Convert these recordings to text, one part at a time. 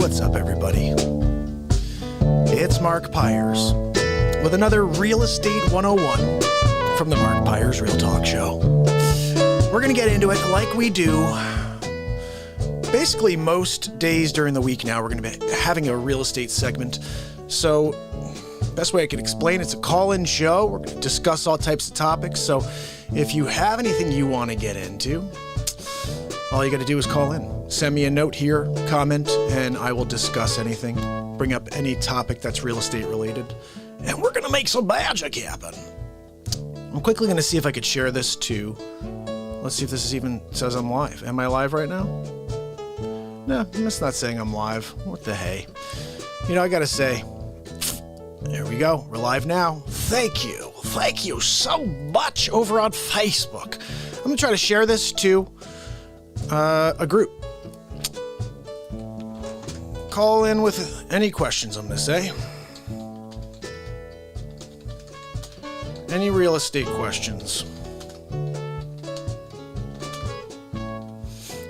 What's up, everybody? It's Mark Pires with another Real Estate 101 from the Mark Pires Real Talk Show. We're going to get into it like we do basically most days during the week now. We're going to be having a real estate segment. So best way I can explain, it's a call-in show. We're going to discuss all types of topics. So if you have anything you want to get into, all you got to do is call in. Send me a note here, comment, and I will discuss anything. Bring up any topic that's real estate related. And we're going to make some magic happen. I'm quickly going to see if I could share this too. Let's see if this even says I'm live. Am I live right now? No, it's not saying I'm live. What the hey? You know, I got to say, there we go. We're live now. Thank you. Thank you so much over on Facebook. I'm going to try to share this to a group. Call in with any questions, I'm going to say. Any real estate questions.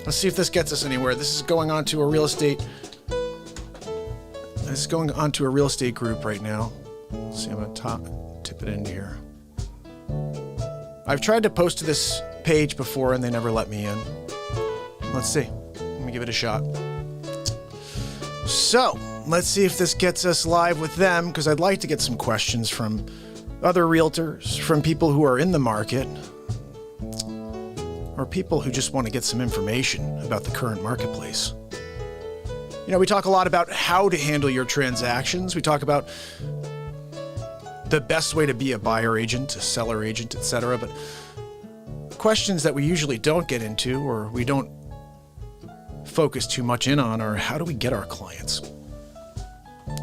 Let's see if this gets us anywhere. This is going on to a real estate. It's going on to a real estate group right now. Let's see, I'm going to tip it in here. I've tried to post to this page before and they never let me in. Let's see. Let me give it a shot. So, let's see if this gets us live with them, because I'd like to get some questions from other realtors, from people who are in the market, or people who just want to get some information about the current marketplace. You know, we talk a lot about how to handle your transactions. We talk about the best way to be a buyer agent, a seller agent, etc. But questions that we usually don't get into, or we don't focus too much in on, are how do we get our clients?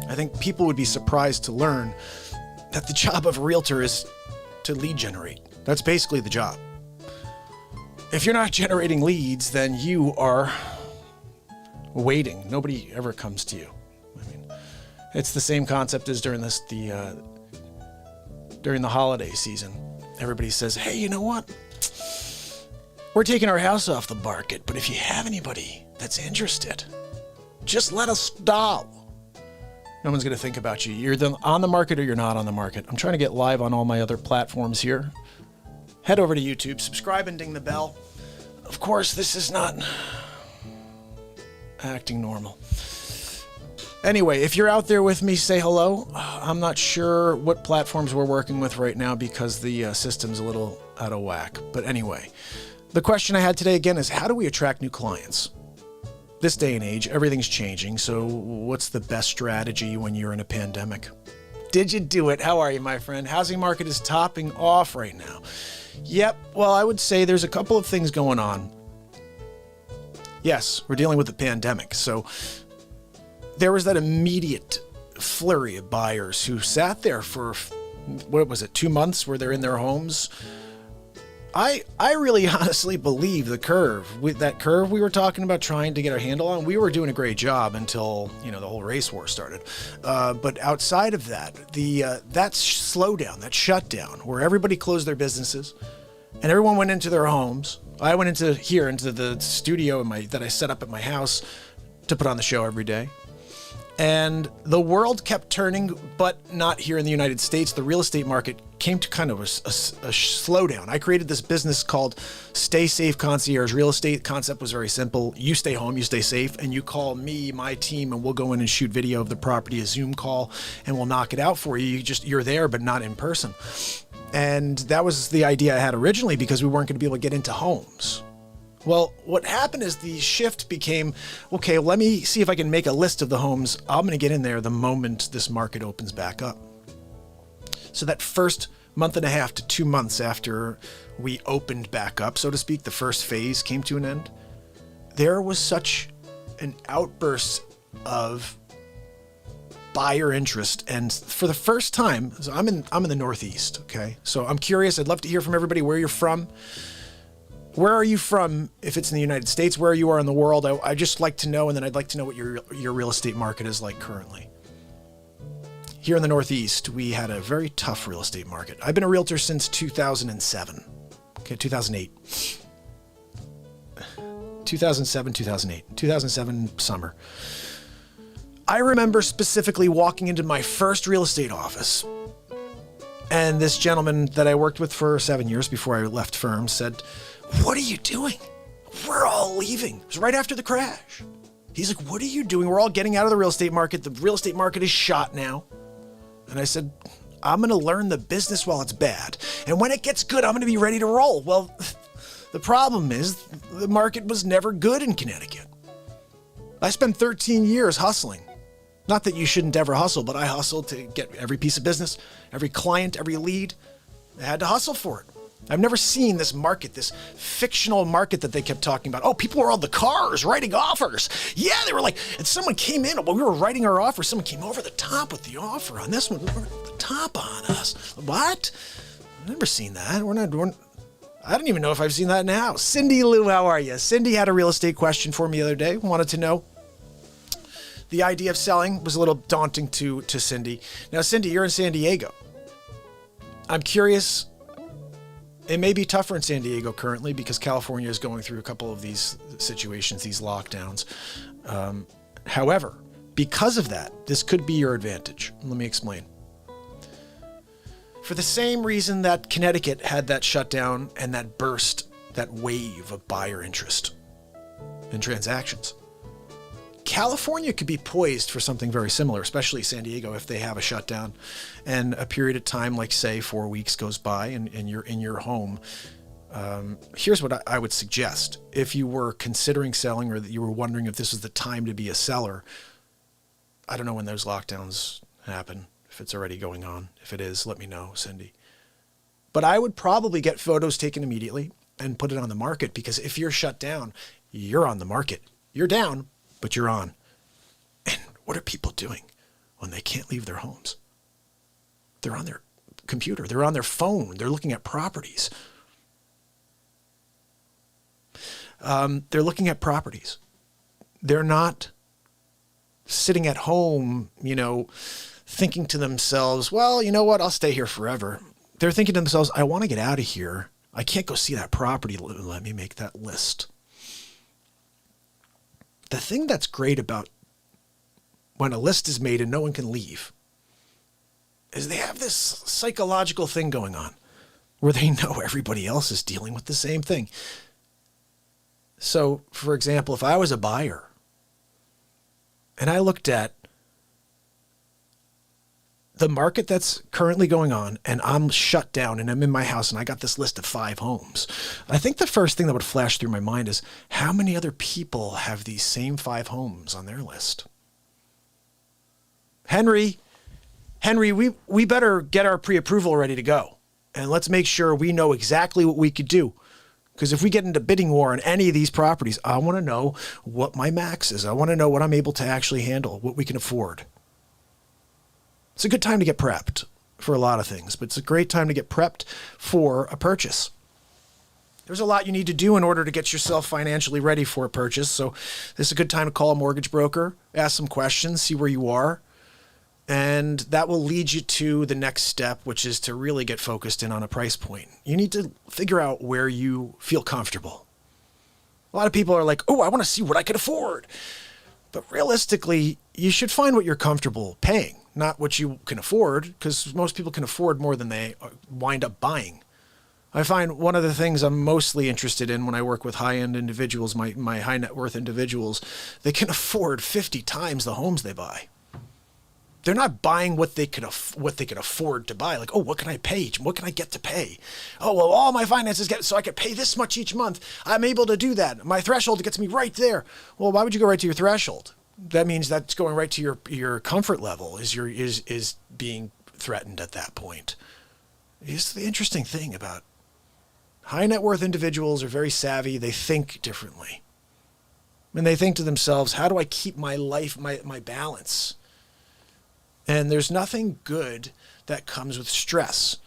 I think people would be surprised to learn that the job of a realtor is to lead generate. That's basically the job. If you're not generating leads, then you are waiting. Nobody ever comes to you. I mean, it's the same concept as during during the holiday season. Everybody says, hey, you know what? We're taking our house off the market, but if you have anybody that's interested, just let us know. No one's going to think about you. You're on the market or you're not on the market. I'm trying to get live on all my other platforms here. Head over to YouTube, subscribe and ding the bell. Of course, this is not acting normal. Anyway, if you're out there with me, say hello. I'm not sure what platforms we're working with right now because the system's a little out of whack. But anyway, the question I had today again is, how do we attract new clients? This day and age, everything's changing. So what's the best strategy when you're in a pandemic? Did you do it? How are you, my friend? Housing market is topping off right now. Yep. Well, I would say there's a couple of things going on. Yes, we're dealing with the pandemic. So there was that immediate flurry of buyers who sat there for, what was it, 2 months where they're in their homes. I really honestly believe the curve, with that curve we were talking about trying to get our handle on, we were doing a great job until, you know, the whole race war started. But outside of that, that slowdown, that shutdown, where everybody closed their businesses and everyone went into their homes. I went into the studio that I set up at my house to put on the show every day. And the world kept turning, but not here in the United States. The real estate market came to kind of a slowdown. I created this business called Stay Safe Concierge Real Estate. Concept was very simple. You stay home, you stay safe, and you call me, my team, and we'll go in and shoot video of the property, a Zoom call, and we'll knock it out for you. You're there, but not in person. And that was the idea I had originally, because we weren't going to be able to get into homes. Well, what happened is the shift became, okay, let me see if I can make a list of the homes I'm going to get in there the moment this market opens back up. So that first month and a half to 2 months after we opened back up, so to speak, the first phase came to an end, there was such an outburst of buyer interest. And for the first time, so I'm in the Northeast, okay? So I'm curious. I'd love to hear from everybody where you're from. Where are you from? If it's in the United States, where you are in the world, I just like to know, and then I'd like to know what your real estate market is like currently. Here in the Northeast, we had a very tough real estate market. I've been a realtor since 2007. Okay, 2008. 2007, 2008. 2007 summer. I remember specifically walking into my first real estate office, and this gentleman that I worked with for 7 years before I left firm said, "What are you doing? We're all leaving." It was right after the crash. He's like, "What are you doing? We're all getting out of the real estate market. The real estate market is shot now." And I said, "I'm going to learn the business while it's bad. And when it gets good, I'm going to be ready to roll." Well, the problem is the market was never good in Connecticut. I spent 13 years hustling. Not that you shouldn't ever hustle, but I hustled to get every piece of business, every client, every lead. I had to hustle for it. I've never seen this market, this fictional market that they kept talking about. Oh, people were on the cars writing offers. Yeah, they were like, and someone came in while we were writing our offer. Someone came over the top with the offer on this one, over the top on us. What? I've never seen that. I don't even know if I've seen that now. Cindy Lou, how are you? Cindy had a real estate question for me the other day. Wanted to know. The idea of selling was a little daunting to Cindy. Now, Cindy, you're in San Diego. I'm curious. It may be tougher in San Diego currently because California is going through a couple of these situations, these lockdowns. However, because of that, this could be your advantage. Let me explain. For the same reason that Connecticut had that shutdown and that burst, that wave of buyer interest in transactions, California could be poised for something very similar, especially San Diego, if they have a shutdown and a period of time, like say 4 weeks goes by and you're in your home. Here's what I would suggest. If you were considering selling or that you were wondering if this was the time to be a seller, I don't know when those lockdowns happen, if it's already going on. If it is, let me know, Cindy. But I would probably get photos taken immediately and put it on the market, because if you're shut down, you're on the market. You're down, but you're on. And what are people doing when they can't leave their homes? They're on their computer. They're on their phone. They're looking at properties. They're looking at properties. They're not sitting at home, thinking to themselves, well, you know what? I'll stay here forever. They're thinking to themselves, I want to get out of here. I can't go see that property. Let me make that list. The thing that's great about when a list is made and no one can leave is they have this psychological thing going on where they know everybody else is dealing with the same thing. So, for example, if I was a buyer and I looked at the market that's currently going on and I'm shut down and I'm in my house and I got this list of 5 homes, I think the first thing that would flash through my mind is how many other people have these same 5 homes on their list? Henry, we better get our pre-approval ready to go. And let's make sure we know exactly what we could do. Because if we get into bidding war on any of these properties, I want to know what my max is. I want to know what I'm able to actually handle, what we can afford. It's a good time to get prepped for a lot of things, but it's a great time to get prepped for a purchase. There's a lot you need to do in order to get yourself financially ready for a purchase. So this is a good time to call a mortgage broker, ask some questions, see where you are. And that will lead you to the next step, which is to really get focused in on a price point. You need to figure out where you feel comfortable. A lot of people are like, oh, I want to see what I can afford. But realistically, you should find what you're comfortable paying, not what you can afford, because most people can afford more than they wind up buying. I find one of the things I'm mostly interested in when I work with high-end individuals, my high net worth individuals, they can afford 50 times the homes they buy. They're not buying what they can afford to buy. Like, oh, what can I pay? What can I get to pay? Oh, well, all my finances get so I can pay this much each month. I'm able to do that. My threshold gets me right there. Well, why would you go right to your threshold? That means that's going right to your comfort level is being threatened at that point. It's the interesting thing about high net worth individuals are very savvy. They think differently. And they think to themselves, how do I keep my life, my balance? And there's nothing good that comes with stress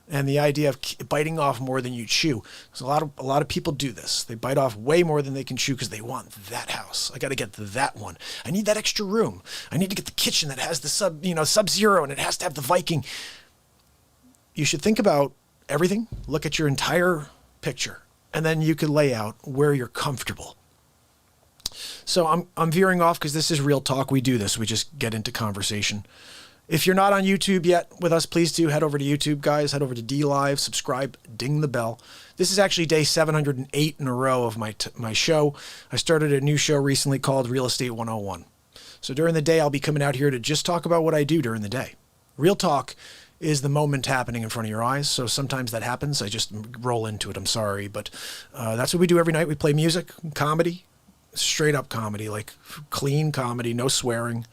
and the idea of biting off more than you chew. Because a lot of people do this. They bite off way more than they can chew because they want that house. I got to get that one. I need that extra room. I need to get the kitchen that has the Sub-Zero, and it has to have the Viking. You should think about everything. Look at your entire picture, and then you could lay out where you're comfortable. So I'm veering off because this is real talk. We do this. We just get into conversation. If you're not on YouTube yet with us, please do head over to YouTube, guys. Head over to DLive, subscribe, ding the bell. This is actually day 708 in a row of my show. I started a new show recently called Real Estate 101. So during the day, I'll be coming out here to just talk about what I do during the day. Real talk is the moment happening in front of your eyes. So sometimes that happens. I just roll into it. I'm sorry. But that's what we do every night. We play music, comedy, straight up comedy, like clean comedy, no swearing.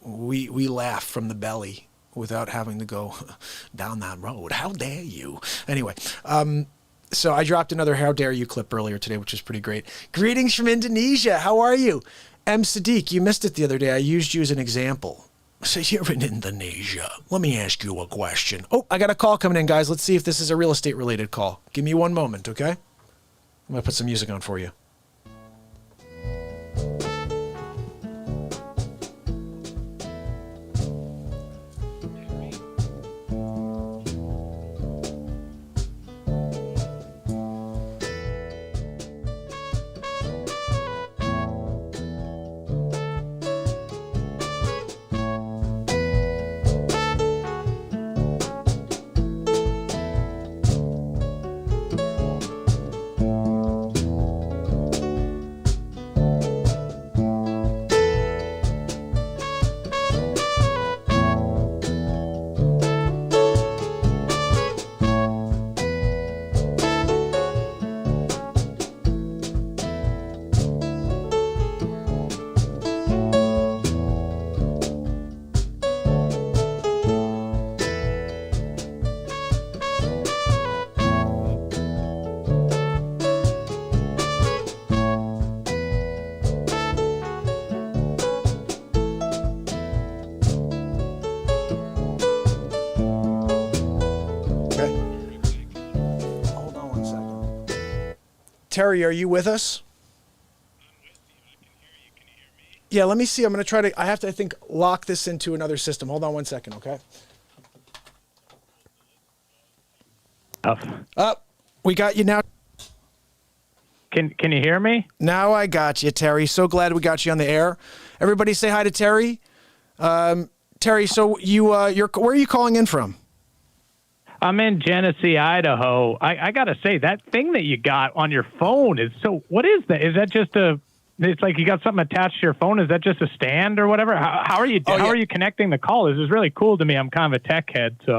We laugh from the belly without having to go down that road. How dare you? Anyway, so I dropped another How Dare You clip earlier today, which is pretty great. Greetings from Indonesia. How are you? M. Sadiq, you missed it the other day. I used you as an example. So you're in Indonesia. Let me ask you a question. Oh, I got a call coming in, guys. Let's see if this is a real estate related call. Give me one moment, okay? I'm going to put some music on for you. Terry, are you with us? I'm with you. I can hear you. Can you hear me? Yeah, let me see. I'm going to try to, I have to, I think, lock this into another system. Hold on one second, okay? We got you now. Can you hear me? Now I got you, Terry. So glad we got you on the air. Everybody say hi to Terry. Terry, so you're where are you calling in from? I'm in Genesee, Idaho. I got to say, that thing that you got on your phone is so, what is that? Is that just it's like you got something attached to your phone. Is that just a stand or whatever? How are you, how are you connecting the call? This is really cool to me. I'm kind of a tech head, so.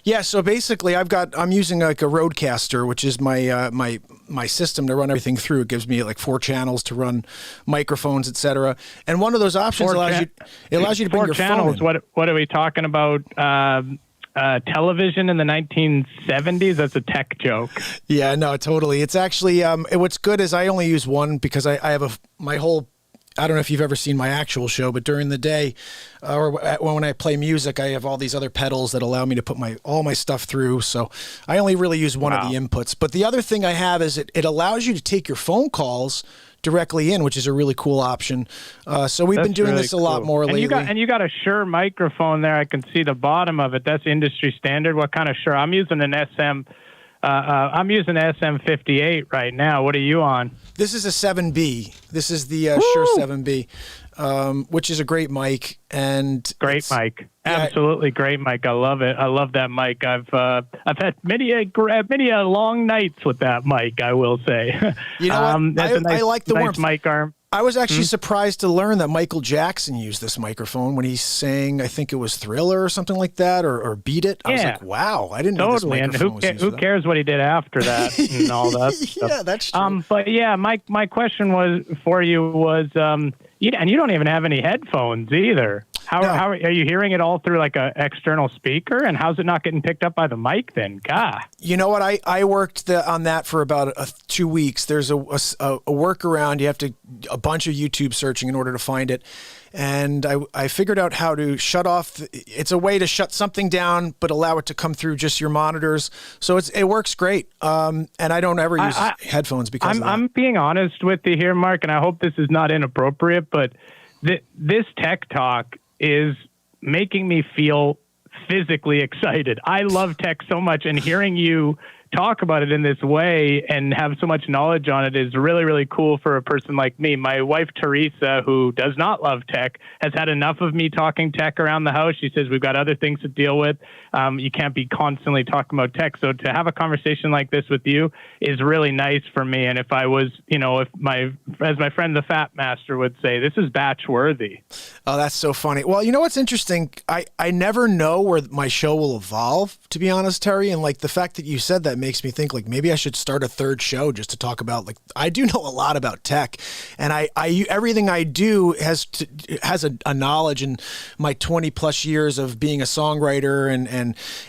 Yeah, so basically I'm using like a Rodecaster, which is my my system to run everything through. It gives me like 4 channels to run microphones, etc. And one of those options allows you to bring your channels. phone in. What are we talking about? Television in the 1970s? That's a tech joke. Yeah, no, totally. It's actually what's good is I only use one because I have my whole. I don't know if you've ever seen my actual show, but during the day, or when I play music, I have all these other pedals that allow me to put all my stuff through. So I only really use one of the inputs. But the other thing I have is it allows you to take your phone calls directly in, which is a really cool option. So we've been doing this a lot more lately. And you got a Shure microphone there. I can see the bottom of it. That's industry standard. What kind of Shure? I'm using an SM. I'm using SM58 right now. What are you on? This is a 7B. This is the Shure 7B, which is a great mic. And great mic. Absolutely great mic. I love it. I love that mic. I've had many a long nights with that mic, I will say. You know what? I like the warmth. Mic arm. I was actually surprised to learn that Michael Jackson used this microphone when he sang, I think it was Thriller or something like that, or Beat It. I was like, wow, I didn't know this microphone was used for that. Who cares what he did after that and all that stuff. Yeah, that's true. But yeah, my question was for you was, and you don't even have any headphones either. How are you hearing it all through like a external speaker? And how's it not getting picked up by the mic then? God. You know what? I worked on that for about 2 weeks. There's a workaround. You have to a bunch of YouTube searching in order to find it. And I figured out how to shut off. It's a way to shut something down, but allow it to come through just your monitors. So it works great. And I don't ever use headphones because of that. I'm being honest with you here, Mark, and I hope this is not inappropriate, but this tech talk is making me feel physically excited. I love tech so much, and hearing you talk about it in this way and have so much knowledge on it is really, really cool for a person like me. My wife, Teresa, who does not love tech, has had enough of me talking tech around the house. She says, we've got other things to deal with. You can't be constantly talking about tech. So to have a conversation like this with you is really nice for me. And if I was, as my friend, the Fat Master would say, this is batch worthy. Oh, that's so funny. Well, you know what's interesting? I never know where my show will evolve, to be honest, Terry. And like the fact that you said that makes me think like maybe I should start a third show just to talk about, like, I do know a lot about tech, and I everything I do has a knowledge in my 20 plus years of being a songwriter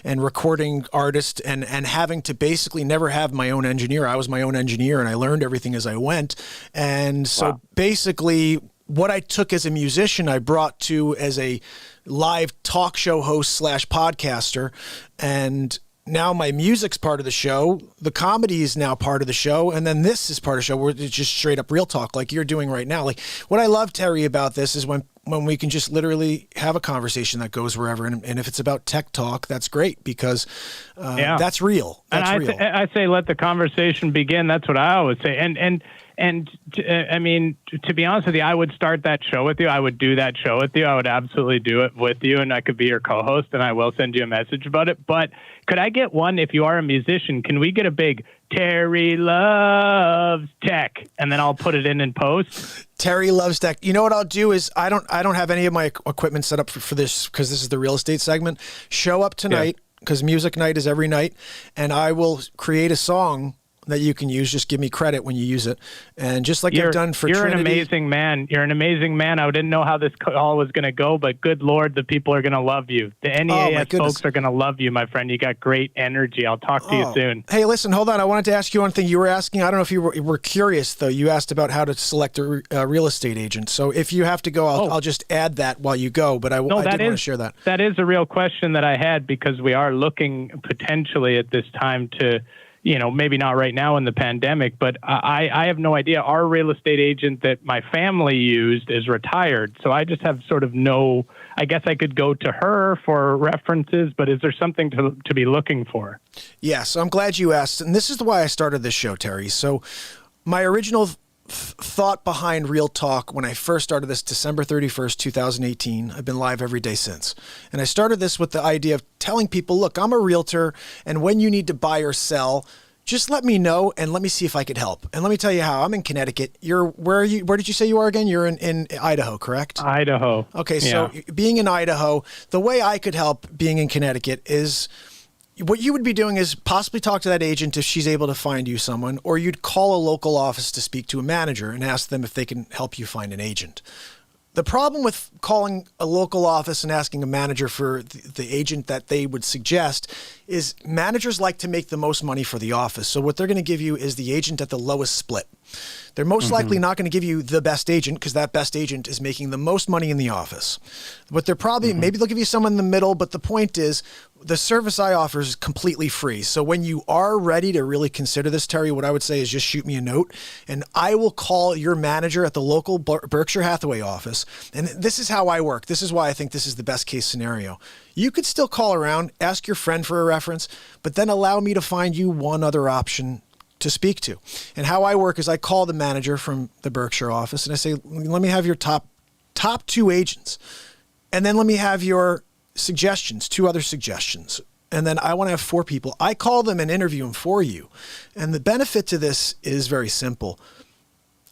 and recording artist and having to basically never have my own engineer. I was my own engineer and I learned everything as I went. And so basically what I took as a musician, I brought to as a live talk show host / podcaster. And now my music's part of the show. The comedy is now part of the show. And then this is part of the show where it's just straight up real talk like you're doing right now. Like what I love, Terry, about this is when we can just literally have a conversation that goes wherever. And if it's about tech talk, that's great because that's real. That's real. I say, let the conversation begin. That's what I always say. I mean, to be honest with you, I would start that show with you. I would do that show with you. I would absolutely do it with you, and I could be your co-host, and I will send you a message about it. But could I get one, if you are a musician, can we get a big Terry loves tech, and then I'll put it in post? Terry loves tech. You know what I'll do is I don't have any of my equipment set up for this because this is the real estate segment. Show up tonight because music night is every night, and I will create a song that you can use. Just give me credit when you use it. And just like I've done for Trinity. You're an amazing man. You're an amazing man. I didn't know how this call was going to go, but good Lord, the people are going to love you. The NEAS folks are going to love you, my friend. You got great energy. I'll talk to you soon. Hey, listen, hold on. I wanted to ask you one thing. You were asking, I don't know if you were curious, though. You asked about how to select a real estate agent. So if you have to go, I'll just add that while you go. But I did want to share that. That is a real question that I had because we are looking potentially at this time to maybe not right now in the pandemic, but I have no idea. Our real estate agent that my family used is retired. So I just have sort of I guess I could go to her for references, but is there something to be looking for? Yes, I'm glad you asked. And this is why I started this show, Terry. So my original thought behind Real Talk when I first started this December 31st, 2018, I've been live every day since. And I started this with the idea of telling people, look, I'm a realtor, and when you need to buy or sell, just let me know and let me see if I could help. And let me tell you how. I'm in Connecticut. Where did you say you are again? You're in Idaho, correct? Idaho. Okay, so being in Idaho, the way I could help being in Connecticut is what you would be doing is possibly talk to that agent if she's able to find you someone, or you'd call a local office to speak to a manager and ask them if they can help you find an agent. The problem with calling a local office and asking a manager for the agent that they would suggest is managers like to make the most money for the office. So what they're going to give you is the agent at the lowest split. They're most likely not going to give you the best agent because that best agent is making the most money in the office. But they're probably, maybe they'll give you someone in the middle, but the point is the service I offer is completely free. So when you are ready to really consider this, Terry, what I would say is just shoot me a note and I will call your manager at the local Berkshire Hathaway office. And this is how I work. This is why I think this is the best case scenario. You could still call around, ask your friend for a reference, but then allow me to find you one other option to speak to. And how I work is I call the manager from the Berkshire office and I say, let me have your top two agents. And then let me have your suggestions, 2 other suggestions. And then I want to have 4 people. I call them and interview them for you. And the benefit to this is very simple.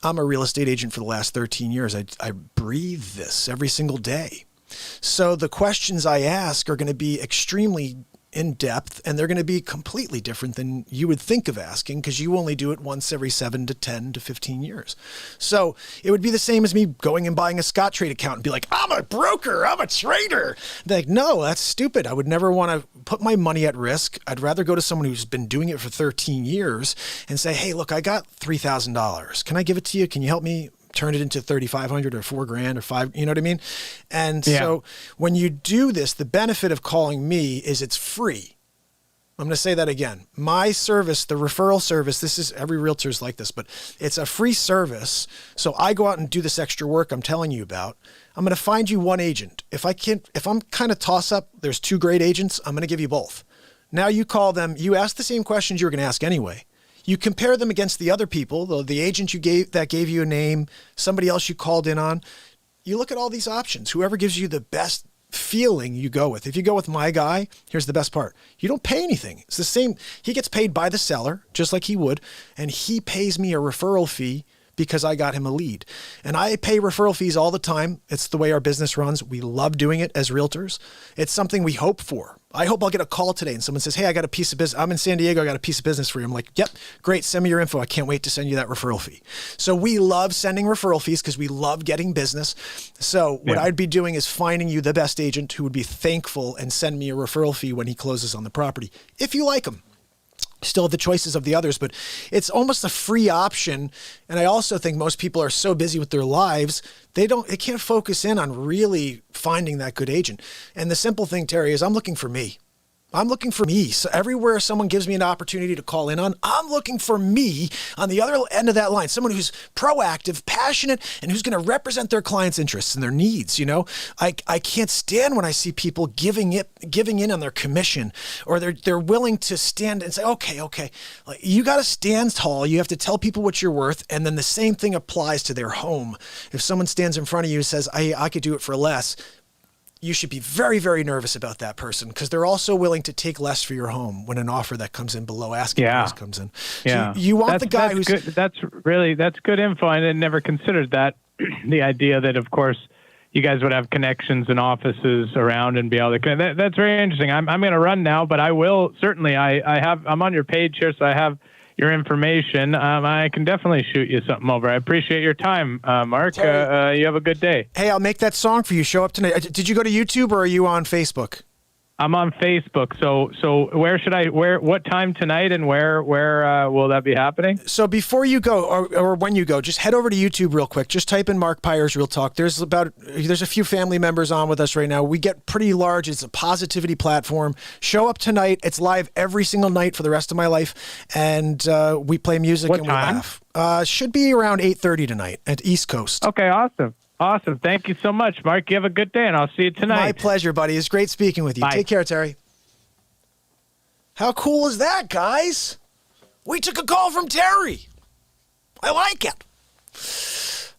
I'm a real estate agent for the last 13 years. I breathe this every single day. So the questions I ask are going to be extremely in depth, and they're going to be completely different than you would think of asking because you only do it once every 7 to 10 to 15 years. So it would be the same as me going and buying a Scottrade account and be like, I'm a broker, I'm a trader. They're like, no, that's stupid. I would never want to put my money at risk. I'd rather go to someone who's been doing it for 13 years and say, hey, look, I got $3,000. Can I give it to you? Can you help me turn it into $3,500 or $4,000 or $5,000, you know what I mean? And so when you do this, the benefit of calling me is it's free. I'm going to say that again. My service, the referral service, this is every realtor's like this, but it's a free service. So I go out and do this extra work I'm telling you about. I'm going to find you one agent. If I'm kind of toss up, there's 2 great agents, I'm going to give you both. Now you call them, you ask the same questions you were going to ask anyway. You compare them against the other people, the agent that gave you a name, somebody else you called in on. You look at all these options. Whoever gives you the best feeling, you go with. If you go with my guy, here's the best part. You don't pay anything. It's the same. He gets paid by the seller, just like he would, and he pays me a referral fee because I got him a lead. And I pay referral fees all the time. It's the way our business runs. We love doing it as realtors. It's something we hope for. I hope I'll get a call today and someone says, hey, I got a piece of business. I'm in San Diego. I got a piece of business for you. I'm like, yep, great. Send me your info. I can't wait to send you that referral fee. So we love sending referral fees because we love getting business. So what I'd be doing is finding you the best agent who would be thankful and send me a referral fee when he closes on the property. If you like him. Still have the choices of the others, but it's almost a free option. And I also think most people are so busy with their lives, they can't focus in on really finding that good agent. And the simple thing, Terry, is I'm looking for me. I'm looking for me. So everywhere someone gives me an opportunity to call in on, I'm looking for me on the other end of that line, someone who's proactive, passionate, and who's going to represent their clients' interests and their needs. You know, I can't stand when I see people giving in on their commission, or they're willing to stand and say, okay, like, you got to stand tall. You have to tell people what you're worth. And then the same thing applies to their home. If someone stands in front of you and says, I could do it for less, you should be very, very nervous about that person, because they're also willing to take less for your home when an offer that comes in below asking price comes in. Yeah. So you want the guy who's good. That's good info. I never considered that. The idea that, of course, you guys would have connections and offices around and be able to. That's very interesting. I'm going to run now, but I will certainly. I'm on your page here, so I have your information. I can definitely shoot you something over. I appreciate your time, Mark. You have a good day. Hey, I'll make that song for you. Show up tonight. Did you go to YouTube or are you on Facebook? I'm on Facebook. So what time tonight and where will that be happening? So before you go or when you go, just head over to YouTube real quick. Just type in Mark Pires Real Talk. There's a few family members on with us right now. We get pretty large. It's a positivity platform. Show up tonight. It's live every single night for the rest of my life. And we play music What and time? we laugh. Should be around 8:30 tonight at East Coast. Okay, awesome. Awesome. Thank you so much, Mark. You have a good day, and I'll see you tonight. My pleasure, buddy. It's great speaking with you. Bye. Take care, Terry. How cool is that, guys? We took a call from Terry. I like it.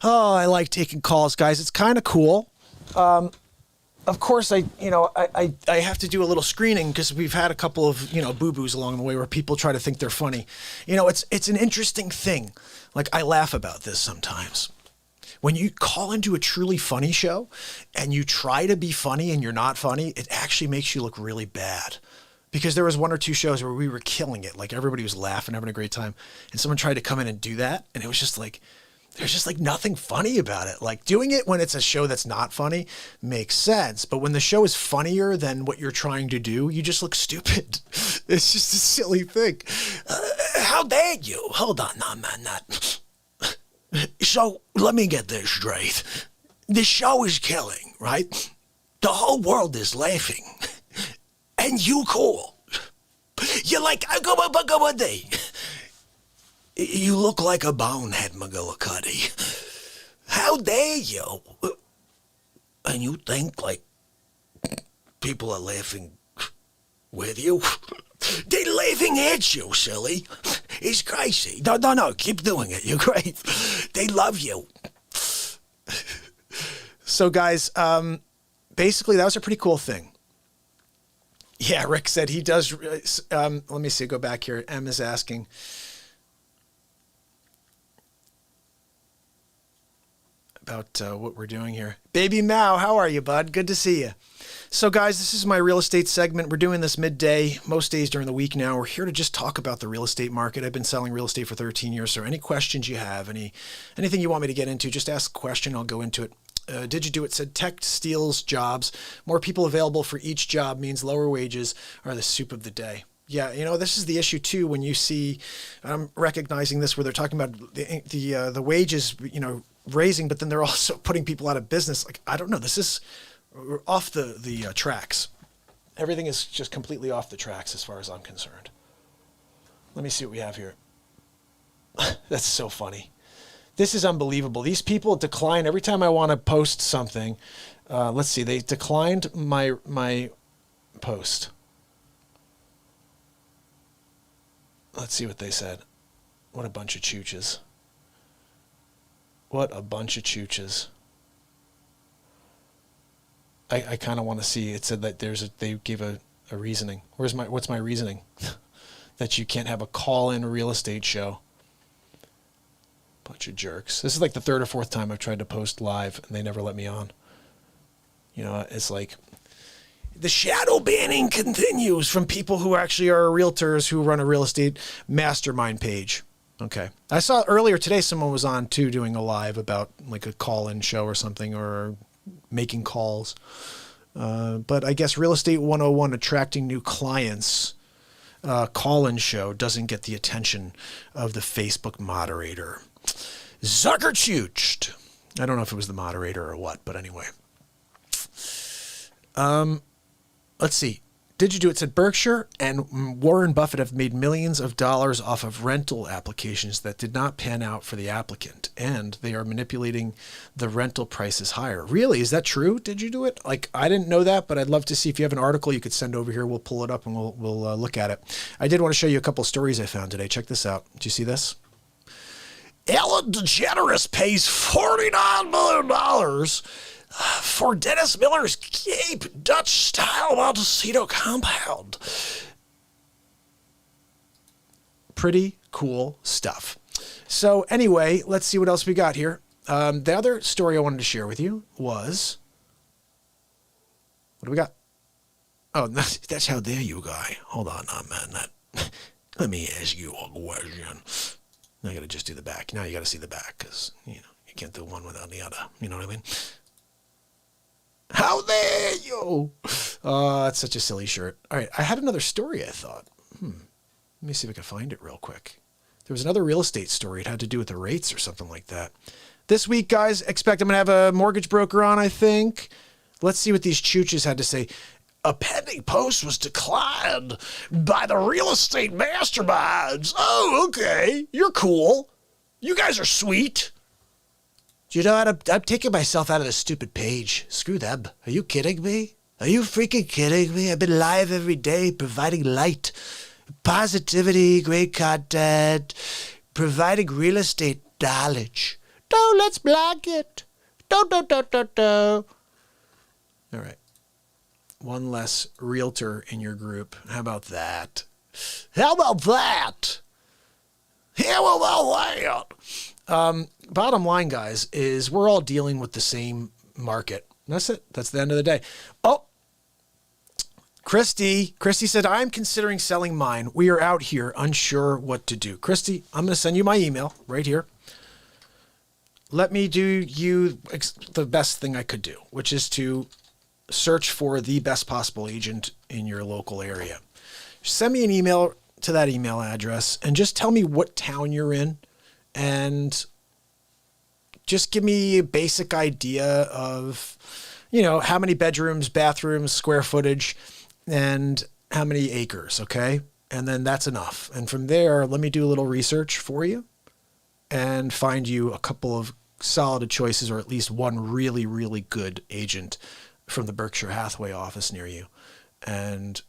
Oh, I like taking calls, guys. It's kind of cool. Of course, I have to do a little screening because we've had a couple of, boo-boos along the way where people try to think they're funny. It's an interesting thing. Like, I laugh about this sometimes. When you call into a truly funny show and you try to be funny and you're not funny, it actually makes you look really bad. Because there was one or two shows where we were killing it. Like, everybody was laughing, having a great time. And someone tried to come in and do that. And it was just like, there's just like nothing funny about it. Like, doing it when it's a show that's not funny makes sense. But when the show is funnier than what you're trying to do, you just look stupid. It's just a silly thing. How dare you? Hold on, no, man, not. So let me get this straight. The show is killing, right? The whole world is laughing. And you cool. You're like, you look like a bonehead, McGillicuddy. How dare you? And you think like people are laughing with you? They're laughing at you, silly. It's crazy. No, keep doing it. You're great. They love you. So, guys, basically, that was a pretty cool thing. Yeah, Rick said he does. Let me see. Go back here. M is asking. About what we're doing here. Baby Mao, how are you, bud? Good to see you. So, guys, this is my real estate segment. We're doing this midday, most days during the week now. We're here to just talk about the real estate market. I've been selling real estate for 13 years, so any questions you have, anything you want me to get into, just ask a question. I'll go into it. Did you do it? Said tech steals jobs. More people available for each job means lower wages are the soup of the day. Yeah, this is the issue too. When you see, I'm recognizing this where they're talking about the wages, raising, but then they're also putting people out of business. Like, I don't know. This is off the tracks. Everything is just completely off the tracks as far as I'm concerned. Let me see what we have here. That's so funny. This is unbelievable. These people decline every time I want to post something. Let's see. They declined my post. Let's see what they said. What a bunch of chooches. What a bunch of chooches. I kind of want to see. It said that they gave a reasoning. What's my reasoning? That you can't have a call-in real estate show. Bunch of jerks. This is like the third or fourth time I've tried to post live and they never let me on. You know, it's like the shadow banning continues from people who actually are realtors who run a real estate mastermind page. Okay. I saw earlier today someone was on too doing a live about like a call-in show or something, or making calls. But I guess Real Estate 101 attracting new clients call-in show doesn't get the attention of the Facebook moderator. Zuckerchooched. I don't know if it was the moderator or what, but anyway. Let's see. Did you do it? Said Berkshire and Warren Buffett have made millions of dollars off of rental applications that did not pan out for the applicant, and they are manipulating the rental prices higher. Really? Is that true? Did you do it? Like, I didn't know that, but I'd love to see if you have an article you could send over here. We'll pull it up and we'll look at it. I did want to show you a couple stories I found today. Check this out. Do you see this? Ellen DeGeneres pays $49 million for Dennis Miller's Cape Dutch-style Montecito compound. Pretty cool stuff. So anyway, let's see what else we got here. The other story I wanted to share with you was... What do we got? Oh, that's how dare you, guy. Hold on a minute. Let me ask you a question. I got to just do the back. Now you got to see the back because, you know, you can't do one without the other. You know what I mean? How dare you? That's such a silly shirt. All right. I had another story, I thought. Let me see if I can find it real quick. There was another real estate story. It had to do with the rates or something like that. This week, guys, expect I'm going to have a mortgage broker on, I think. Let's see what these chooches had to say. A pending post was declined by the real estate masterminds. Oh, okay. You're cool. You guys are sweet. Do you know what? I'm taking myself out of this stupid page. Screw them. Are you kidding me? Are you freaking kidding me? I've been live every day providing light, positivity, great content, providing real estate knowledge. No, let's block it. Don't. All right. One less realtor in your group. How about that? How about that? How about that? Bottom line, guys, is we're all dealing with the same market. That's it. That's the end of the day. Oh, Christy said, I'm considering selling mine. We are out here unsure what to do. Christy, I'm going to send you my email right here. Let me do you the best thing I could do, which is to search for the best possible agent in your local area. Send me an email to that email address and just tell me what town you're in and just give me a basic idea of, you know, how many bedrooms, bathrooms, square footage, and how many acres, okay? And then that's enough. And from there, let me do a little research for you and find you a couple of solid choices, or at least one really, really good agent from the Berkshire Hathaway office near you. And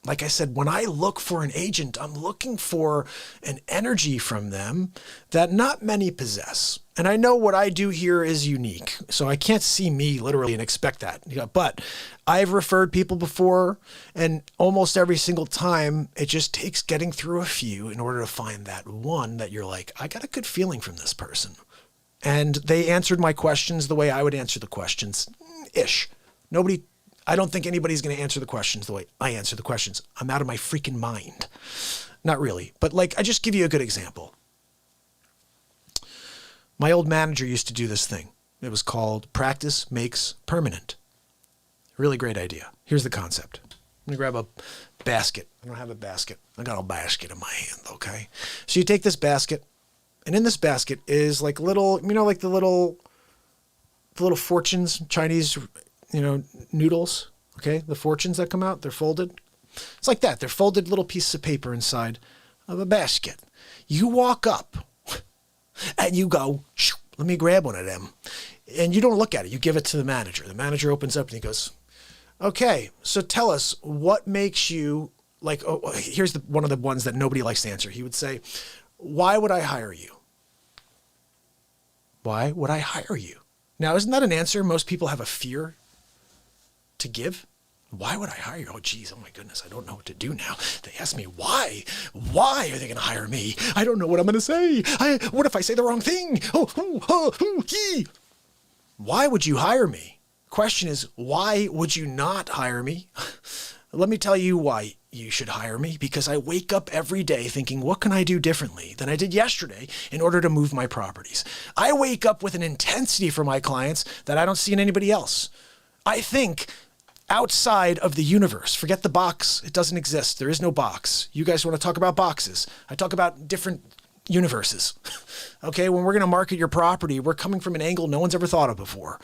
like I said, when I look for an agent, I'm looking for an energy from them that not many possess. And I know what I do here is unique, so I can't see me literally and expect that. But I've referred people before, and almost every single time, it just takes getting through a few in order to find that one that you're like, I got a good feeling from this person. And they answered my questions the way I would answer the questions, ish. I don't think anybody's going to answer the questions the way I answer the questions. I'm out of my freaking mind. Not really, but like, I just give you a good example. My old manager used to do this thing. It was called Practice Makes Permanent. Really great idea. Here's the concept. I'm going to grab a basket. I don't have a basket. I got a basket in my hand, okay? So you take this basket, and in this basket is like little, you know, like the little fortunes, Chinese, you know, noodles, okay? The fortunes that come out, they're folded. It's like that. They're folded little pieces of paper inside of a basket. You walk up and you go, let me grab one of them. And you don't look at it. You give it to the manager. The manager opens up and he goes, okay, so tell us what makes you like, oh, here's one of the ones that nobody likes to answer. He would say, why would I hire you? Why would I hire you? Now, isn't that an answer most people have a fear to give? Why would I hire you? Oh, geez, oh my goodness, I don't know what to do now. They ask me why. Why are they going to hire me? I don't know what I'm going to say. What if I say the wrong thing? Why would you hire me? Question is, why would you not hire me? Let me tell you why you should hire me, because I wake up every day thinking, what can I do differently than I did yesterday in order to move my properties? I wake up with an intensity for my clients that I don't see in anybody else. I think outside of the universe. Forget the box. It doesn't exist. There is no box. You guys want to talk about boxes. I talk about different universes. Okay, when we're going to market your property, we're coming from an angle no one's ever thought of before.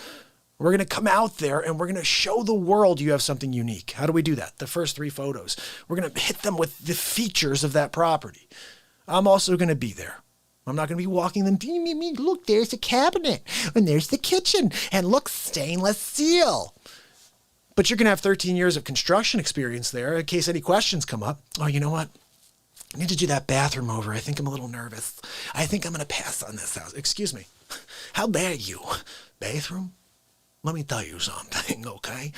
We're going to come out there and we're going to show the world you have something unique. How do we do that? The first 3 photos. We're going to hit them with the features of that property. I'm also going to be there. I'm not going to be walking them. Look, there's a cabinet and there's the kitchen and look, stainless steel. But you're going to have 13 years of construction experience there in case any questions come up. Oh, you know what? I need to do that bathroom over. I think I'm a little nervous. I think I'm going to pass on this house. Excuse me. How dare you? Bathroom? Let me tell you something, okay?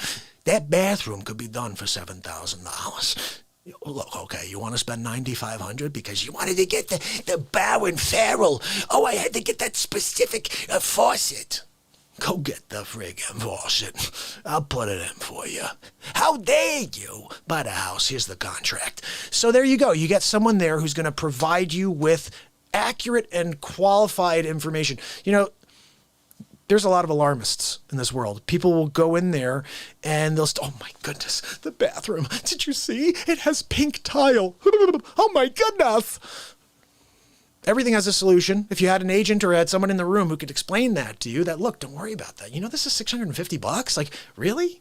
That bathroom could be done for $7,000. Look, okay, you want to spend $9,500 because you wanted to get the bow and ferrule. Oh, I had to get that specific faucet. Go get the friggin' faucet. I'll put it in for you. How dare you buy the house? Here's the contract. So there you go. You get someone there who's going to provide you with accurate and qualified information. You know, there's a lot of alarmists in this world. People will go in there and they'll, oh my goodness, the bathroom. Did you see? It has pink tile. Oh my goodness. Everything has a solution. If you had an agent or had someone in the room who could explain that to you, that, look, don't worry about that. You know, this is $650. Like, really?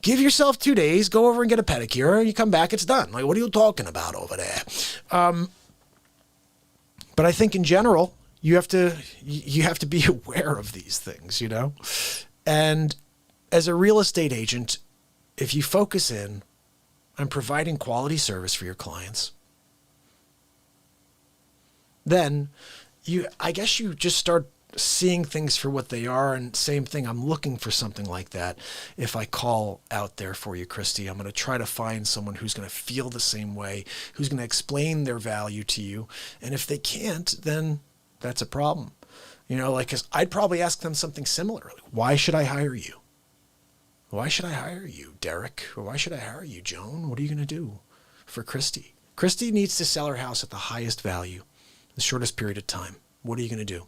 Give yourself 2 days, go over and get a pedicure, and you come back, it's done. Like, what are you talking about over there? But I think in general, you have to be aware of these things, you know? And as a real estate agent, if you focus in on providing quality service for your clients, then I guess you just start seeing things for what they are. And same thing, I'm looking for something like that. If I call out there for you, Christy, I'm going to try to find someone who's going to feel the same way, who's going to explain their value to you. And if they can't, then that's a problem. You know, like, 'cause I'd probably ask them something similar. Like, why should I hire you? Why should I hire you, Derek? Or why should I hire you, Joan? What are you going to do for Christy? Christy needs to sell her house at the highest value, the shortest period of time. What are you going to do?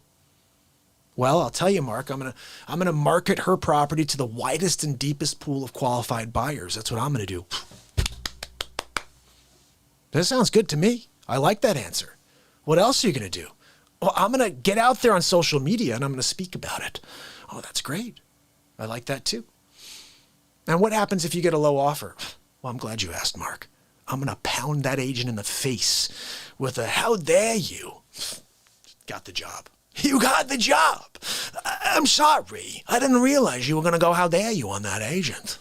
Well, I'll tell you, Mark, I'm going to market her property to the widest and deepest pool of qualified buyers. That's what I'm going to do. That sounds good to me. I like that answer. What else are you going to do? Well, I'm going to get out there on social media and I'm going to speak about it. Oh, that's great. I like that too. And what happens if you get a low offer? Well, I'm glad you asked, Mark. I'm going to pound that agent in the face with a, how dare you? Got the job. You got the job. I'm sorry. I didn't realize you were going to go, how dare you, on that agent.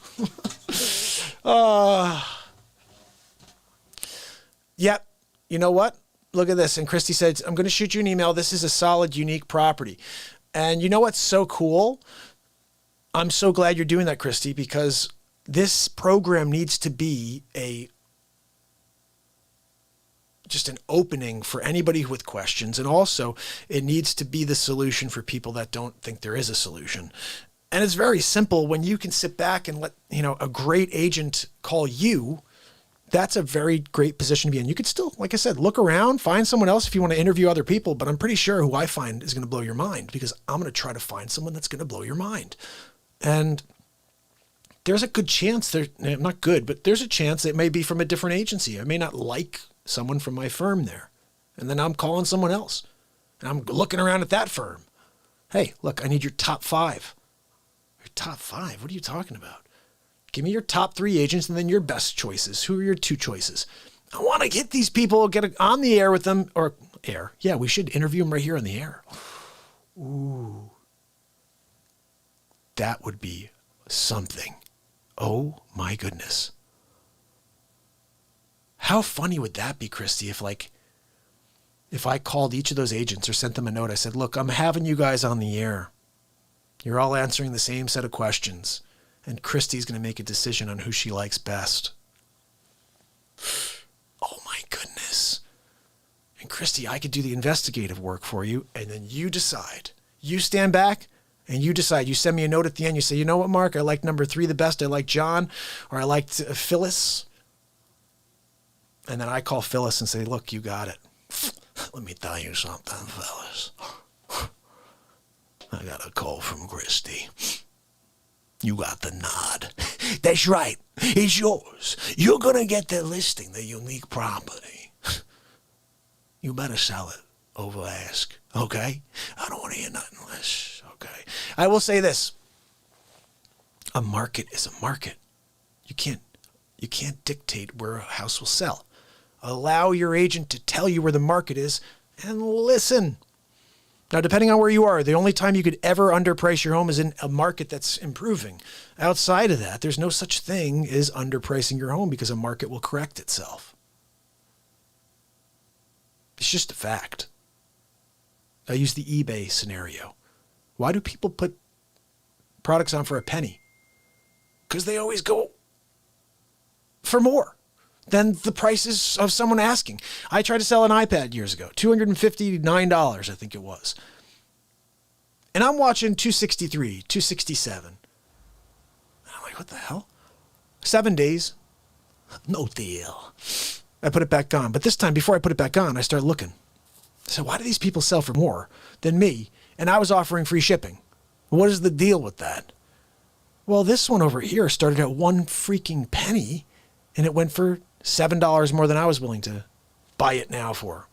Yep. You know what? Look at this. And Christy said, I'm going to shoot you an email. This is a solid, unique property. And you know what's so cool? I'm so glad you're doing that, Christy, because this program needs to be just an opening for anybody with questions. And also it needs to be the solution for people that don't think there is a solution. And it's very simple. When you can sit back and let, a great agent call you, that's a very great position to be in. You could still, like I said, look around, find someone else if you want to interview other people, but I'm pretty sure who I find is going to blow your mind, because I'm going to try to find someone that's going to blow your mind. And there's a good chance not good, but there's a chance it may be from a different agency. I may not like someone from my firm there. And then I'm calling someone else and I'm looking around at that firm. Hey, look, I need your top 5. Your top 5? What are you talking about? Give me your top 3 agents and then your best choices. Who are your 2 choices? I want to get these people, get on the air with them, or air. Yeah, we should interview them right here on the air. Ooh. That would be something. Oh my goodness. How funny would that be, Christy, if I called each of those agents or sent them a note, I said, look, I'm having you guys on the air. You're all answering the same set of questions, and Christy's going to make a decision on who she likes best. Oh, my goodness. And Christy, I could do the investigative work for you, and then you decide. You stand back, and you decide. You send me a note at the end. You say, you know what, Mark? I like number 3 the best. I like John, or I liked Phyllis. And then I call Phyllis and say, look, you got it. Let me tell you something, Phyllis. I got a call from Christy. You got the nod. That's right. It's yours. You're going to get the listing, the unique property. You better sell it over ask, okay? I don't want to hear nothing less, okay? I will say this. A market is a market. You can't dictate where a house will sell. Allow your agent to tell you where the market is and listen. Now, depending on where you are, the only time you could ever underprice your home is in a market that's improving. Outside of that, there's no such thing as underpricing your home because a market will correct itself. It's just a fact. I use the eBay scenario. Why do people put products on for a penny? Because they always go for more than the prices of someone asking. I tried to sell an iPad years ago, $259, I think it was. And I'm watching 263, 267. And I'm like, what the hell? 7 days, no deal. I put it back on. But this time, before I put it back on, I started looking. I said, why do these people sell for more than me? And I was offering free shipping. What is the deal with that? Well, this one over here started at 1 freaking penny, and it went for $7 more than I was willing to buy it now for.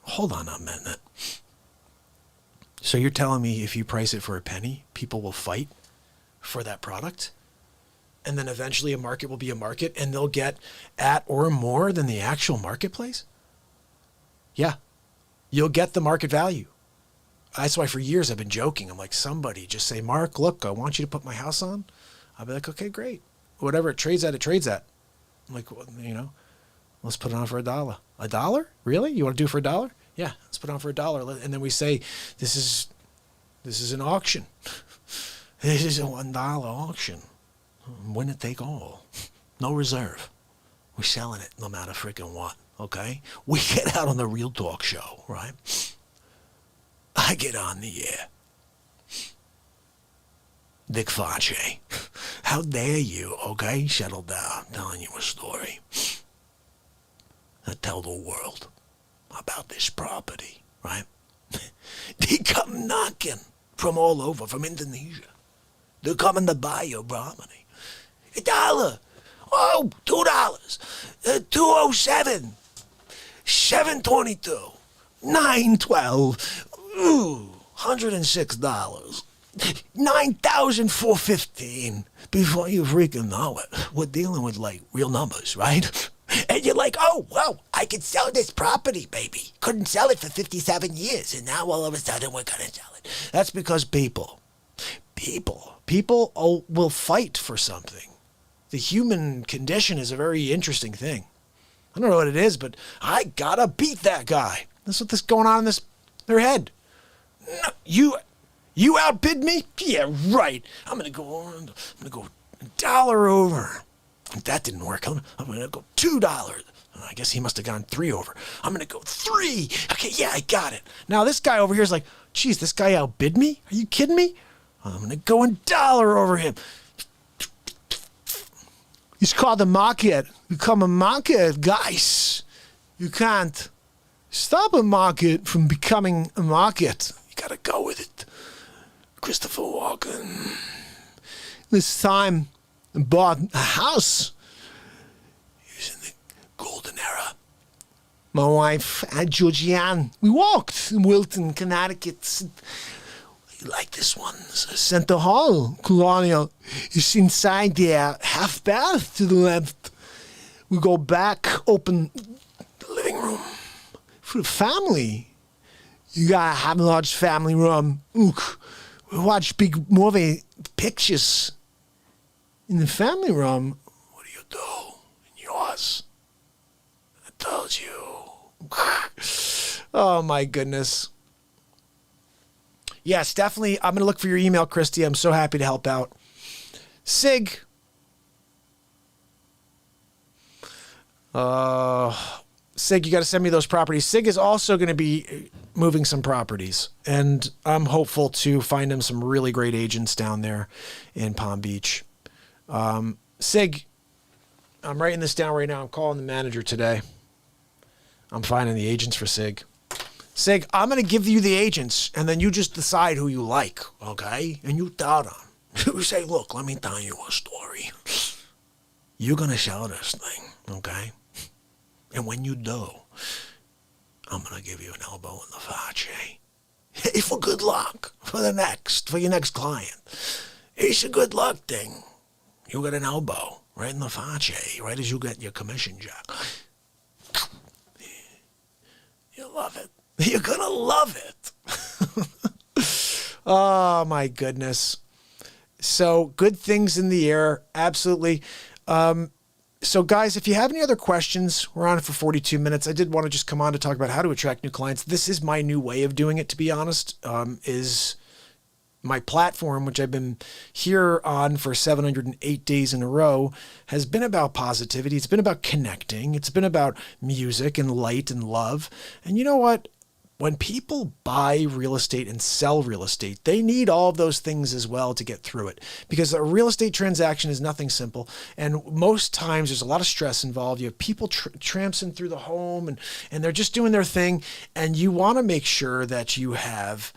Hold on a minute. So you're telling me if you price it for a penny, people will fight for that product? And then eventually a market will be a market and they'll get at or more than the actual marketplace? Yeah, you'll get the market value. That's why for years I've been joking. I'm like, somebody just say, Mark, look, I want you to put my house on. I'll be like, okay, great. Whatever it trades at, it trades at. I'm like, well, let's put it on for $1. $1? Really? You want to do it for $1? Yeah, let's put it on for $1. And then we say, this is an auction. This is a $1 auction. Winner take all. No reserve. We're selling it no matter freaking what, okay? We get out on the Real Talk show, right? I get on the air. Dick Facce, how dare you, okay? Settle down, I'm telling you a story. I tell the world about this property, right? They come knocking from all over, from Indonesia. They're coming to buy your property. $1. Oh, $2. 207. 722. 912. Ooh, $106. 9,415. Before you freaking know it, we're dealing with like real numbers, right? And you're like, oh, wow, I can sell this property, baby. Couldn't sell it for 57 years, and now all of a sudden we're gonna sell it. That's because people will fight for something. The human condition is a very interesting thing. I don't know what it is, but I gotta beat that guy. That's what's going on in their head. No, you outbid me? Yeah, right. I'm gonna go $1 over. If that didn't work, I'm gonna go $2. I guess he must have gone 3 over. I'm gonna go 3. Okay, yeah, I got it. Now this guy over here is like, geez, this guy outbid me? Are you kidding me? I'm gonna go $1 over him. It's called the market. Become a market, guys. You can't stop a market from becoming a market. You gotta go with it. Christopher Walken. This time, I bought a house. He was in the golden era. My wife and Georgianne, we walked in Wilton, Connecticut. You like this one? Center Hall, Colonial. It's inside there, half bath to the left. We go back, open the living room for the family. You gotta have a large family room. Look, we watch big movie pictures in the family room. What do? In your Yes. I told you. Oh, my goodness. Yes, definitely. I'm going to look for your email, Christy. I'm so happy to help out. Sig. Sig, you got to send me those properties. Sig is also going to be moving some properties, and I'm hopeful to find him some really great agents down there in Palm Beach. Sig, I'm writing this down right now. I'm calling the manager today. I'm finding the agents for Sig. Sig, I'm going to give you the agents, and then you just decide who you like, okay? And you tell them. You say, look, let me tell you a story. You're going to sell this thing, okay? And when you do, I'm going to give you an elbow in the face. Hey, for good luck for your next client. It's a good luck thing. You get an elbow right in the face, right as you get your commission check. You love it. You're going to love it. Oh, my goodness. So good things in the air. Absolutely. So guys, if you have any other questions, we're on it for 42 minutes. I did want to just come on to talk about how to attract new clients. This is my new way of doing it, to be honest, is my platform, which I've been here on for 708 days in a row, has been about positivity. It's been about connecting. It's been about music and light and love. And you know what? When people buy real estate and sell real estate, they need all of those things as well to get through it, because a real estate transaction is nothing simple. And most times there's a lot of stress involved. You have people tramping through the home and they're just doing their thing. And you want to make sure that you have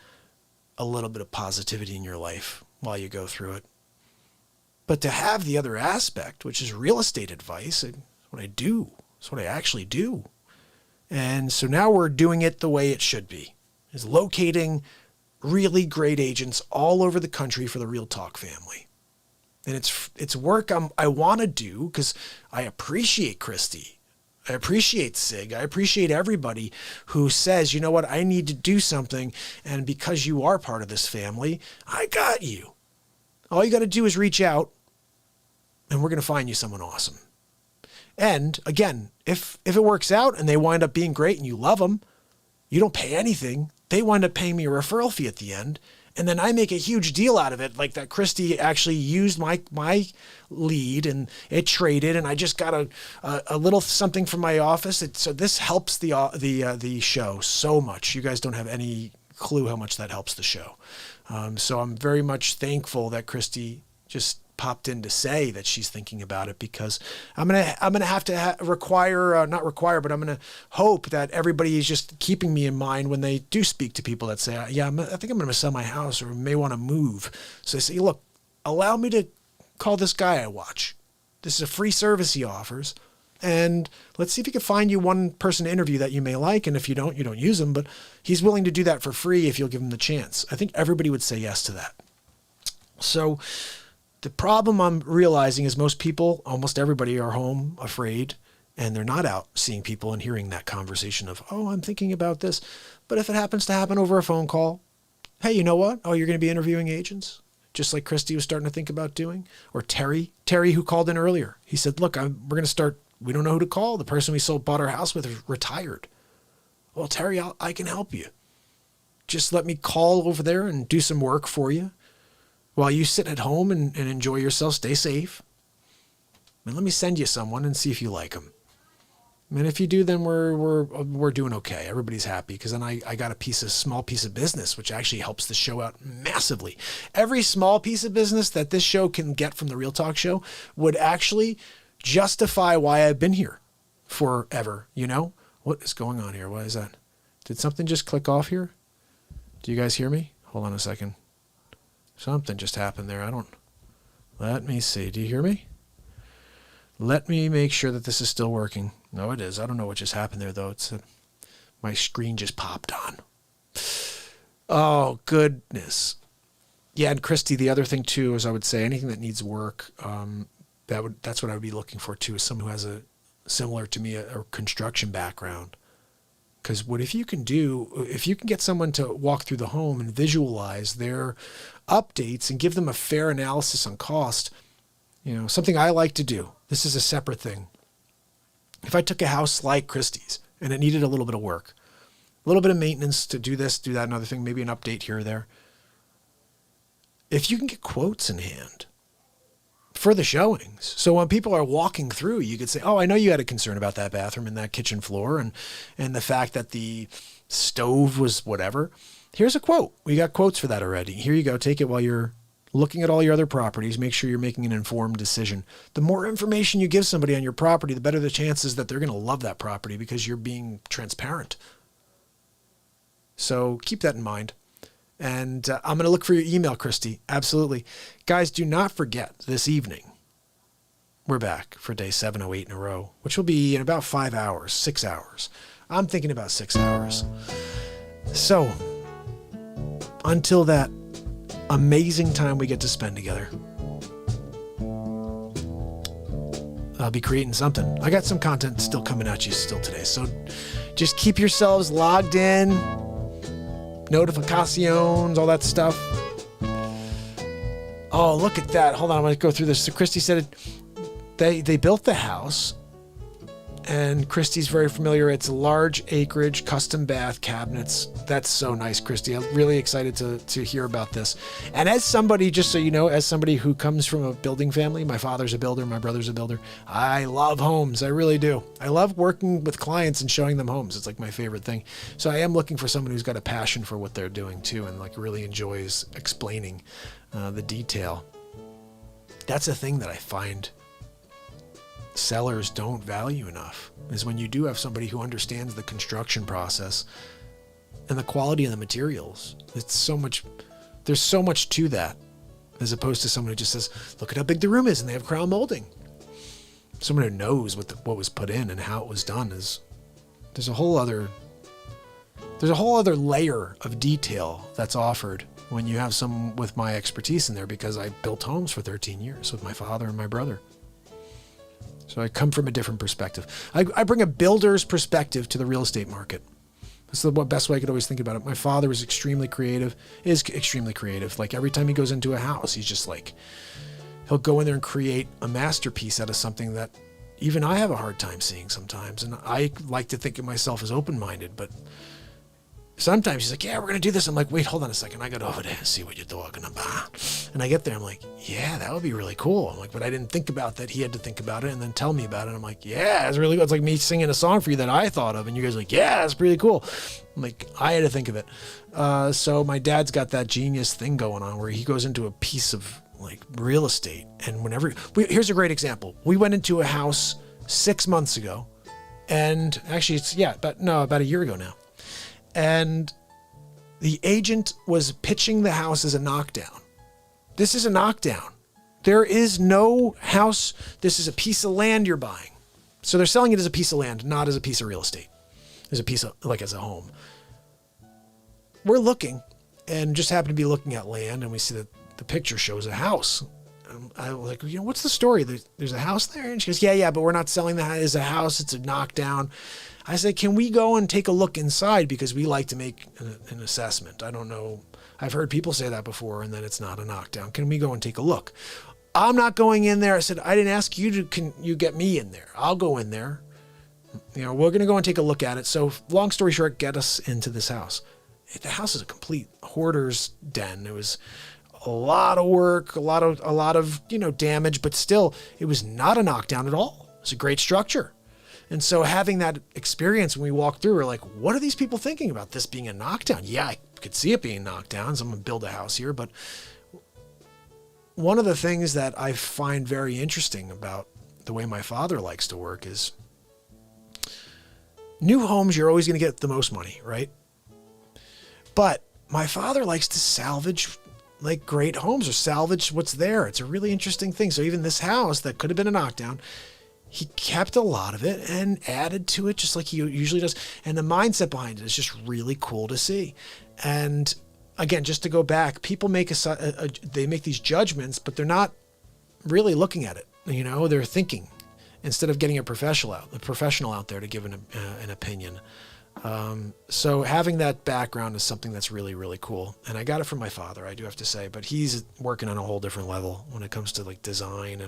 a little bit of positivity in your life while you go through it. But to have the other aspect, which is real estate advice, it's what I do. It's what I actually do. And so now we're doing it the way it should be, is locating really great agents all over the country for the Real Talk family. And it's work I want to do because I appreciate Christy. I appreciate Sig. I appreciate everybody who says, you know what, I need to do something. And because you are part of this family, I got you. All you got to do is reach out and we're going to find you someone awesome. And again, if it works out and they wind up being great and you love them, you don't pay anything. They wind up paying me a referral fee at the end. And then I make a huge deal out of it, like that Christy actually used my lead and it traded, and I just got a little something from my office. So this helps the show so much. You guys don't have any clue how much that helps the show. So I'm very much thankful that Christy just popped in to say that she's thinking about it, because I'm gonna have to not require, but I'm gonna hope that everybody is just keeping me in mind when they do speak to people that say, yeah, I think I'm gonna sell my house or may want to move. So they say, look, allow me to call this guy I watch. This is a free service he offers, and let's see if he can find you one person to interview that you may like. And if you don't use him, but he's willing to do that for free if you'll give him the chance. I think everybody would say yes to that. So the problem I'm realizing is most people, almost everybody, are home afraid, and they're not out seeing people and hearing that conversation of, oh, I'm thinking about this. But if it happens to happen over a phone call, hey, you know what? Oh, you're going to be interviewing agents, just like Christy was starting to think about doing. Or Terry, who called in earlier. He said, look, we're going to start. We don't know who to call. The person we bought our house with is retired. Well, Terry, I can help you. Just let me call over there and do some work for you while you sit at home and enjoy yourself. Stay safe. And let me send you someone and see if you like them. And if you do, then we're doing okay. Everybody's happy, because then I got a small piece of business, which actually helps the show out massively. Every small piece of business that this show can get from the Real Talk show would actually justify why I've been here forever. You know, what is going on here? What is that? Did something just click off here? Do you guys hear me? Hold on a second. Something just happened there. Let me see. Do you hear me? Let me make sure that this is still working. No, it is. I don't know what just happened there, though. My screen just popped on. Oh, goodness. Yeah, and Christy, the other thing, too, is I would say anything that needs work, that's what I would be looking for, too, is someone who has similar to me, a construction background. Because if you can get someone to walk through the home and visualize their updates and give them a fair analysis on cost, something I like to do. This is a separate thing. if I took a house like Christie's and it needed a little bit of work, a little bit of maintenance to do this, do that, another thing, maybe an update here or there. If you can get quotes in hand for the showings. So when people are walking through, you could say, oh, I know you had a concern about that bathroom and that kitchen floor and the fact that the stove was whatever. Here's a quote. We got quotes for that already. Here you go. Take it while you're looking at all your other properties. Make sure you're making an informed decision. The more information you give somebody on your property, the better the chances that they're going to love that property because you're being transparent. So keep that in mind. And I'm going to look for your email, Christy. Absolutely. Guys, do not forget this evening, we're back for day 708 in a row, which will be in about 5 hours, 6 hours. I'm thinking about 6 hours. So until that amazing time we get to spend together, I'll be creating something. I got some content still coming at you still today. So just keep yourselves logged in. Notifications, all that stuff. Oh, look at that. Hold on, I'm going to go through this. So Christy said they built the house, and Christy's very familiar. It's a large acreage, custom bath cabinets. That's so nice, Christy. I'm really excited to hear about this. And as somebody, just so you know, as somebody who comes from a building family, my father's a builder, my brother's a builder. I love homes. I really do. I love working with clients and showing them homes. It's like my favorite thing. So I am looking for someone who's got a passion for what they're doing too, and like really enjoys explaining the detail. That's a thing that I find sellers don't value enough, is when you do have somebody who understands the construction process and the quality of the materials. There's so much to that, as opposed to someone who just says, look at how big the room is and they have crown molding. Someone who knows what was put in and how it was done there's a whole other layer of detail that's offered when you have someone with my expertise in there, because I built homes for 13 years with my father and my brother. So I come from a different perspective. I bring a builder's perspective to the real estate market. That's the best way I could always think about it. My father is extremely creative. Like every time he goes into a house, he's just like, he'll go in there and create a masterpiece out of something that even I have a hard time seeing sometimes. And I like to think of myself as open-minded, but sometimes he's like, yeah, we're going to do this. I'm like, wait, hold on a second. I got to over there and see what you're talking about. And I get there. I'm like, yeah, that would be really cool. I'm like, but I didn't think about that. He had to think about it and then tell me about it. I'm like, yeah, it's really good. It's like me singing a song for you that I thought of. And you guys are like, yeah, that's pretty cool. I'm like, I had to think of it. So my dad's got that genius thing going on where he goes into a piece of like real estate. And here's a great example. We went into a house 6 months ago, and actually about a year ago now. And the agent was pitching the house as a knockdown. This is a knockdown. There is no house. This is a piece of land you're buying. So they're selling it as a piece of land, not as a piece of real estate. As a piece of, like as a home. We're looking and just happen to be looking at land, and we see that the picture shows a house. I was like, what's the story? There's a house there? And she goes, yeah, but we're not selling that as a house. It's a knockdown. I said, can we go and take a look inside? Because we like to make an assessment. I don't know. I've heard people say that before, and then it's not a knockdown. Can we go and take a look? I'm not going in there. I said, I didn't ask you to, can you get me in there? I'll go in there. We're going to go and take a look at it. So long story short, get us into this house. The house is a complete hoarder's den. It was a lot of work, a lot of damage, but still, it was not a knockdown at all. It's a great structure. And so having that experience when we walked through, we're like, what are these people thinking about this being a knockdown? Yeah, I could see it being knocked down. So I'm going to build a house here. But one of the things that I find very interesting about the way my father likes to work is new homes, you're always going to get the most money, right? But my father likes to salvage like great homes or salvage what's there. It's a really interesting thing. So even this house that could have been a knockdown, he kept a lot of it and added to it just like he usually does. And the mindset behind it is just really cool to see. And again, just to go back, people make they make these judgments, but they're not really looking at it. They're thinking instead of getting a professional out there to give an opinion. So having that background is something that's really, really cool. And I got it from my father, I do have to say, but he's working on a whole different level when it comes to like design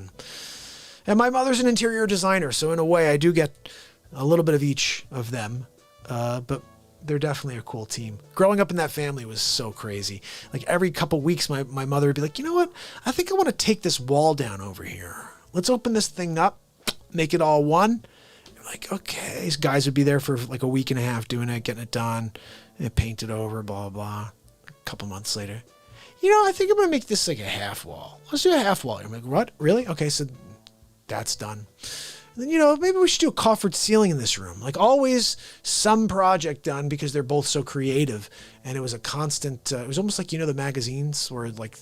And my mother's an interior designer, so in a way I do get a little bit of each of them. But they're definitely a cool team. Growing up in that family was so crazy. Like every couple weeks, my mother would be like, you know what? I think I want to take this wall down over here. Let's open this thing up, make it all one. I'm like, okay. These guys would be there for like a week and a half doing it, getting it done, and painted over, blah, blah. A couple months later, you know, I think I'm going to make this like a half wall. Let's do a half wall. I'm like, what? Really? Okay, so that's done. And then, you know, maybe we should do a coffered ceiling in this room. Like always some project done because they're both so creative. And it was a constant, it was almost like, you know, the magazines where like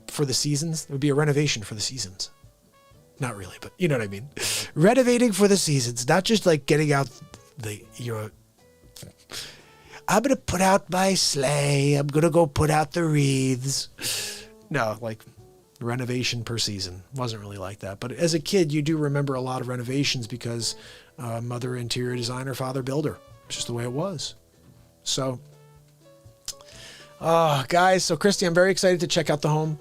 for the seasons, there would be a renovation for the seasons. Not really, but you know what I mean? Renovating for the seasons, not just like getting out I'm going to put out my sleigh. I'm going to go put out the wreaths. No, like renovation per season. Wasn't really like that. But as a kid, you do remember a lot of renovations because mother interior designer, father builder. It's just the way it was. So, guys, so Christy, I'm very excited to check out the home.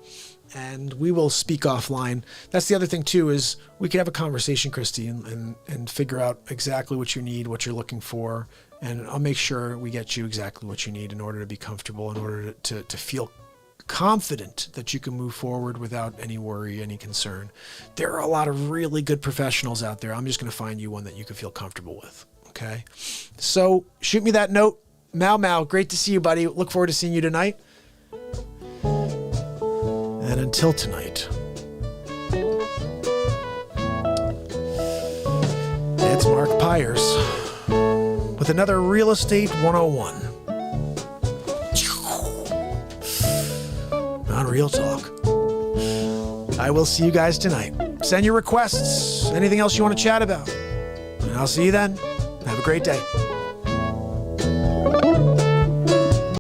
And we will speak offline. That's the other thing too, is we could have a conversation, Christy, and figure out exactly what you need, what you're looking for. And I'll make sure we get you exactly what you need in order to be comfortable, in order to feel confident that you can move forward without any worry, any concern. There are a lot of really good professionals out there. I'm just going to find you one that you can feel comfortable with. Okay. So shoot me that note. Mau, great to see you, buddy. Look forward to seeing you tonight. And until tonight, it's MARKPIRES with another Real Estate 101 on Real Talk. I will see you guys tonight. Send your requests, anything else you want to chat about. And I'll see you then. Have a great day.